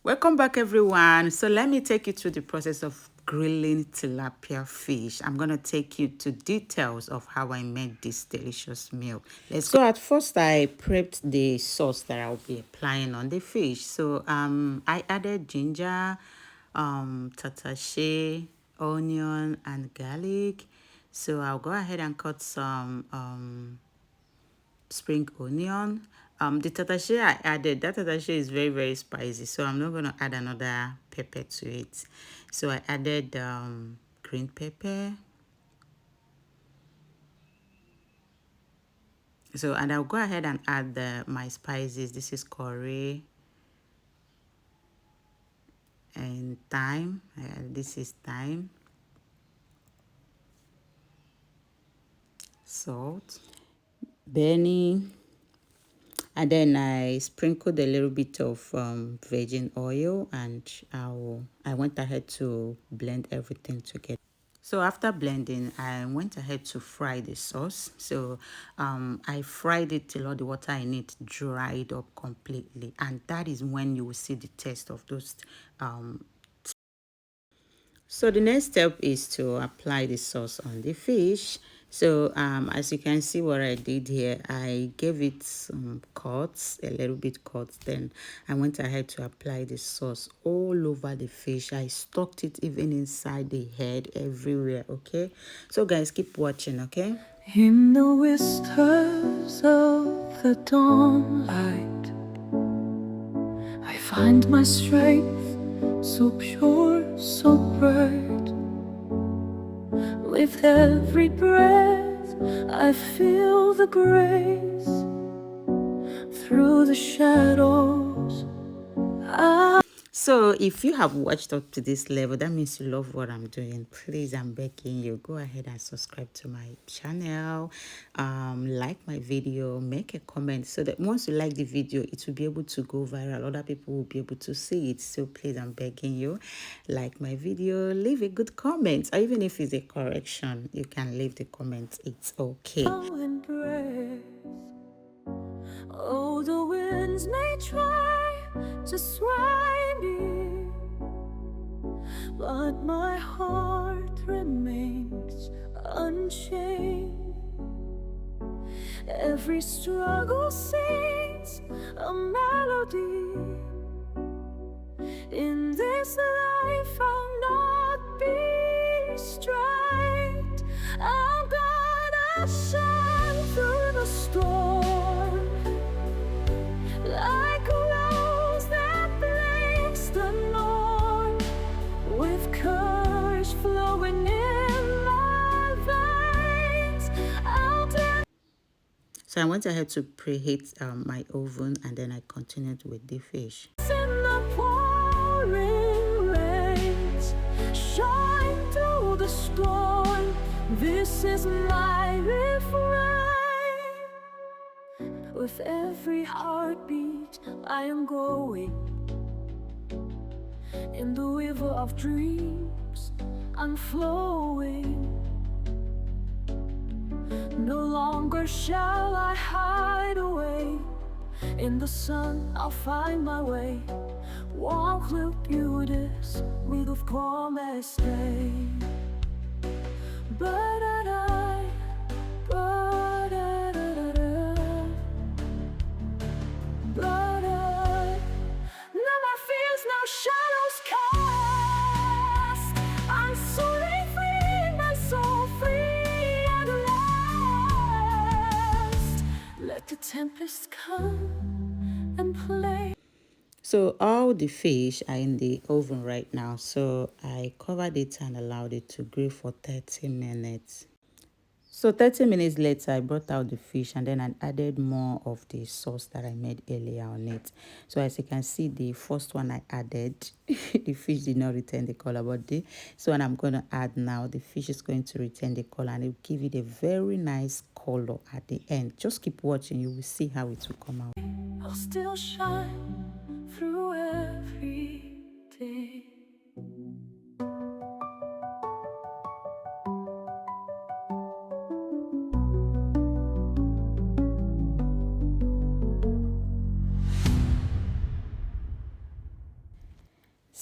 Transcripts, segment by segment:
Welcome back, everyone. So let me take you through the process of grilling tilapia fish. I'm going to take you to details of how I made this delicious meal. Let's go. So at first I prepped the sauce that I'll be applying on the fish. So I added ginger, tatashe, onion and garlic. So I'll go ahead and cut some spring onion. The tatashe I added, that tatashe is very spicy, so I'm not going to add another pepper to it. So I added green pepper. So, and I'll go ahead and add my spices. This is curry and thyme. This is thyme, salt, Benny, and then I sprinkled a little bit of virgin oil, and I went ahead to blend everything together. So after blending, I went ahead to fry the sauce. So I fried it till all the water in it dried up completely, and that is when you will see the taste of those. So the next step is to apply the sauce on the fish. So as you can see what I did here, I gave it some cuts, a little bit cuts. Then I went ahead to apply the sauce all over the fish. I stuck it even inside the head, everywhere. Okay, so guys, keep watching. Okay. In the whispers of the dawnlight, I find my strength so pure, so bright. With every breath I feel the grace. Through the shadows So if you have watched up to this level, that means you love what I'm doing. Please, I'm begging you, go ahead and subscribe to my channel, like my video, make a comment, so that once you like the video, it will be able to go viral. Other people will be able to see it. So please, I'm begging you, like my video, leave a good comment, or even if it's a correction, you can leave the comment. It's okay. Oh, the winds may try to sway me, but my heart remains unchained. Every struggle sings a melody. In this life I'll not be straight. I'm gonna shine through the storm, like a rose that breaks the norm, with courage flowing in my veins. So I went ahead to preheat my oven, and then I continued with the fish. In the pouring rains, shine through the storm. This is my refrain. With every heartbeat I am going. In the river of dreams I'm flowing. No longer shall I hide away. In the sun I'll find my way. Walk with beauties with of promise day. Ba-da-da, ba-da-da-da-da, ba-da. No more fears, no shadows cast. I'm soaring free, my soul free at last. Let the tempest come and play. So all the fish are in the oven right now. So I covered it and allowed it to grill for 30 minutes. So 30 minutes later, I brought out the fish, and then I added more of the sauce that I made earlier on it. So as you can see, the first one I added, the fish did not retain the color, but so what I'm going to add now, the fish is going to retain the color, and it will give it a very nice color at the end. Just keep watching, you will see how it will come out. I'll still shine through every day.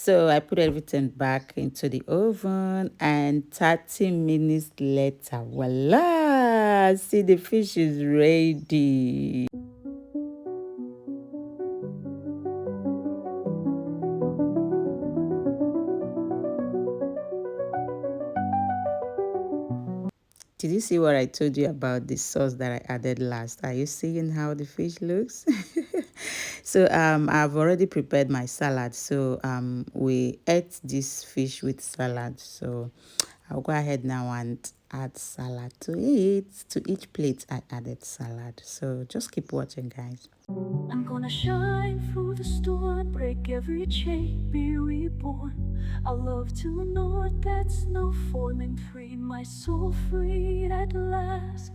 So I put everything back into the oven, and 30 minutes later, voila! See, the fish is ready. Did you see what I told you about the sauce that I added last? Are you seeing how the fish looks? So I've already prepared my salad. So we ate this fish with salad. So I'll go ahead now and add salad to it. To each plate I added salad. So just keep watching, guys. I'm gonna shine through the storm, break every chain, be reborn. I love to know that's no forming free, my soul free at last.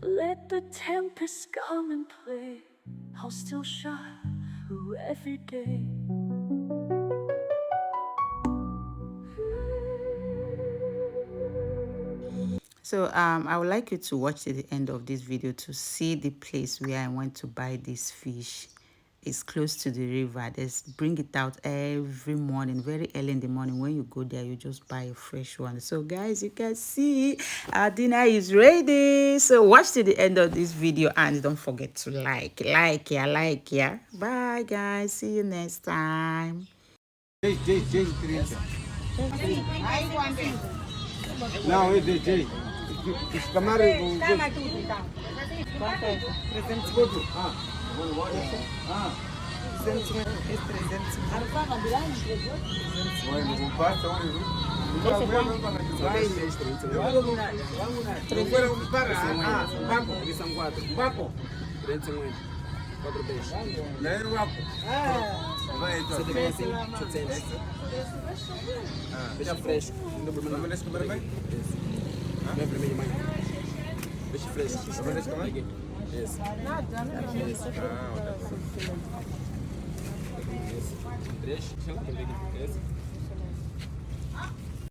Let the tempest come and play, I'll still shine through every day. So I would like you to watch to the end of this video to see the place where I went to buy this fish. It's close to the river. They bring it out every morning, very early in the morning. When you go there, you just buy a fresh one. So guys, you can see our dinner is ready. So watch to the end of this video, and don't forget to like yeah. Bye guys, see you next time. Não, é DJ. Os camaros vão. Chama tudo então. Quanto é? 300 quanto? Ah. 350. Esse 300. Arfava grande, 300. Olha, não passa, olha. Não vai não para que vai. Vamos para. Banco, que são 4. Banco. 350. 4 vezes. Não é o banco. Vai então. 700. Peixe fresco. Não me deixa comer bem? Não é vermelho, mãe. Peixe fresco. Não me deixa comer? Esse. Nada, não. Esse. Ah, ok. Esse. 3. Esse.